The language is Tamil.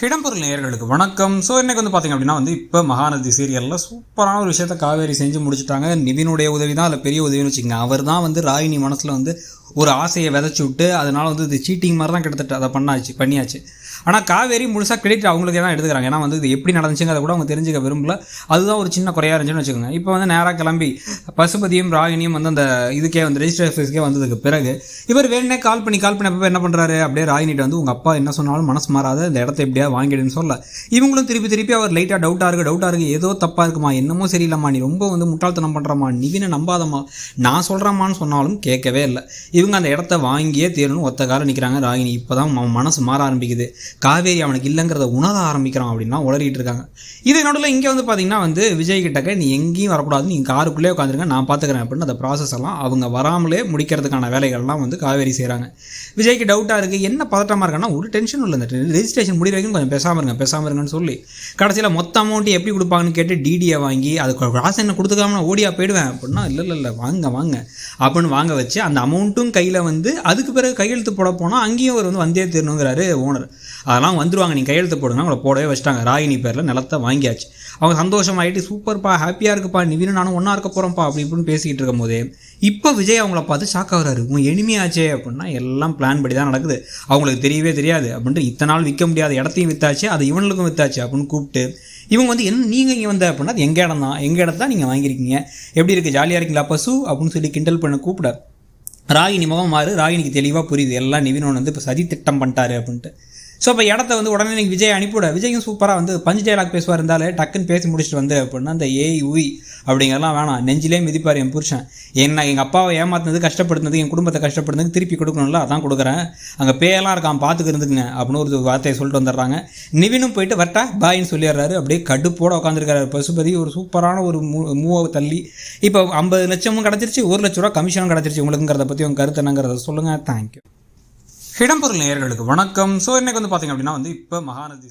இடம்பொருள் நேயர்களுக்கு வணக்கம். ஸோ இன்றைக்கி வந்து பார்த்திங்க அப்படின்னா இப்போ மகாநதி சீரியலில் சூப்பரான ஒரு விஷயத்தை காவேரி செஞ்சு முடிச்சுட்டாங்க. நிவினுடைய உதவி தான் அதில் பெரிய உதவின்னு வச்சுக்கோங்க. அவர் தான் ராகினி மனசில் ஒரு ஆசையை விதைச்சி விட்டு அதனால் இது சீட்டிங் மாதிரி தான் கிட்டத்தட்ட அதை பண்ணியாச்சு. ஆனால் காவேரி முழுசாக கிரெடிட் அவங்களுக்கே தான் எடுத்துக்கிறாங்க. ஏன்னா இது எப்படி நடந்துச்சுங்க அதை கூட அவங்க தெரிஞ்சுக்க விரும்பல. அதுதான் ஒரு சின்ன குறையாக இருந்துச்சுன்னு வச்சுக்கோங்க. இப்போ நேராக கிளம்பி பசுபதியும் ராகினியும் அந்த இதுக்கே ரெஜிஸ்டர் ஆஃபீஸ்க்கே வந்ததுக்கு பிறகு இவர் வேணே கால் பண்ணி அப்போ என்ன பண்ணுறாரு, அப்படியே ராகினிட்ட உங்கள் அப்பா என்ன சொன்னாலும் மனசு மாறாத இந்த இடத்த எப்படியா வாங்கிடுன்னு சொல்ல, இவங்களும் திருப்பி அவர் லைட்டாக டவுட்டாக இருக்குது ஏதோ தப்பாக இருக்குமா, என்னமோ சரியில்லைம்மா, நீ ரொம்ப முட்டாள்தனம் பண்ணுறம்மா, நிவினை நம்பாதம்மா, நான் சொல்கிறம்மான்னு சொன்னாலும் கேட்கவே இல்லை. இவங்க அந்த இடத்த வாங்கியே தீரணும் ஒத்த காலம் நிற்கிறாங்க. ராகினி இப்போ தான் மனசு மாற ஆரம்பிக்குது. காவேரி அவனுக்கு இல்லைங்கிறத உணர ஆரம்பிக்கிறான் அப்படின்னா உளறிட்டு இருக்காங்க. இது நடுவில் இங்கே பார்த்தீங்கன்னா விஜய் கிட்டக்க நீ எங்கேயும் வரக்கூடாது, நீங்கள் காருக்குள்ளே உட்காந்துருங்க, நான் பார்த்துக்கிறேன் அப்படின்னு அந்த ப்ராசஸ் எல்லாம் அவங்க வராமலே முடிக்கிறதுக்கான வேலைகள்லாம் காவேரி செய்கிறாங்க. விஜய்க்கு டவுட்டாக இருக்குது, என்ன பதட்டமாக இருக்கான்னா ஒரு டென்ஷனும் இல்லை, இந்த ரெஜிஸ்ட்ரேஷன் முடிவு வரைக்கும் கொஞ்சம் பேசாமல் இருங்கன்னு சொல்லி கடைசியில் மொத்த அமௌண்ட்டு எப்படி கொடுப்பாங்கன்னு கேட்டு டிடியை வாங்கி அதுக்கு காசு என்ன கொடுத்துக்காம நான் ஓடியா போயிடுவேன் அப்படின்னா இல்லை வாங்க அப்படின்னு வாங்க வச்சு அந்த அமௌண்ட்டும் கையில் அதுக்கு பிறகு கையெழுத்து போட போனால் அங்கேயும் அவர் வந்தே தீரணுங்கிறாரு ஓனர். அதெல்லாம் வந்துடுவாங்க, நீங்கள் கையெழுத்து போடுங்க, அவங்கள போடவே வச்சுட்டாங்க. ராகினி பேரில் நிலத்தை வாங்கியாச்சு. அவங்க சந்தோஷமாயிட்டு சூப்பர்ப்பா, ஹாப்பியாக இருக்குப்பா, நிவினும் நானும் ஒன்றா இருக்க போகிறோம்ப்பா அப்படி இப்படின்னு பேசிக்கிட்டு இருக்கும் போதே இப்போ விஜய் அவங்கள பார்த்து ஷாக் ஆகுறாரு. உன் எளிமையாச்சே அப்படின்னா எல்லாம் பிளான் படி தான் நடக்குது, அவங்களுக்கு தெரியவே தெரியாது அப்படின்ட்டு இத்தனை நாள் விற்க முடியாத இடத்தையும் விற்றாச்சு, அது இவனுக்கும் விற்றாச்சு அப்படின்னு கூப்பிட்டு இவங்க என்ன நீங்கள் இங்கே வந்த அப்படின்னா அது எங்கள் இடம் தான், எங்கள் இடத்த நீங்கள் வாங்கியிருக்கீங்க, எப்படி இருக்குது, ஜாலியாக இருக்கீங்களா பசு அப்படின்னு சொல்லி கிண்டல் பண்ண கூப்பிட ராகினி முகம் மாறு. ராகினிக்கு தெளிவாக புரியுது எல்லாம் நிவினோன் இப்போ சதி திட்டம் பண்ணிட்டாரு அப்படின்ட்டு. ஸோ இப்போ இடத்த உடனே நீங்கள் விஜய் அனுப்பிவிட, விஜயும் சூப்பராக பஞ்சு டைலாக் பேசுவார் இருந்தாலே டக்குன்னு பேசி முடிச்சுட்டு அப்படின்னா அந்த ஏய் உய் அப்படிங்கிறலாம் வேணாம், நெஞ்சிலே மிதிப்பார் என் புருஷன், என்ன எங்கள் அப்பாவை ஏமாத்தினது கஷ்டப்படுத்தினது என் குடும்பத்தை கஷ்டப்படுத்துனது திருப்பி கொடுக்கணும்ல, அதான் கொடுக்குறேன், அங்கே பேயெல்லாம் இருக்கான் பார்த்துக்கிறதுக்குங்க அப்படின்னு ஒரு வார்த்தையை சொல்லிட்டு வந்துடுறாங்க. நிவினும் போயிட்டு வரட்டா பாயின்னு சொல்லிடுறாரு. அப்படியே கடுப்போடு உட்காந்துருக்காரு பசுபதி. ஒரு சூப்பரான ஒரு மூவை தள்ளி இப்போ 50 லட்சமும் கிடச்சிருச்சு, 1 லட்ச ரூபா கமிஷனும் கிடச்சிருச்சு. உங்களுக்குங்கிறத பற்றி உங்கள் கருத்து என்னங்கிறத சொல்லுங்கள். தேங்க்யூ. இடம்பொருள் நேயர்களுக்கு வணக்கம். ஸோ இன்றைக்கி பார்த்திங்க அப்படின்னா இப்போ மகாநதி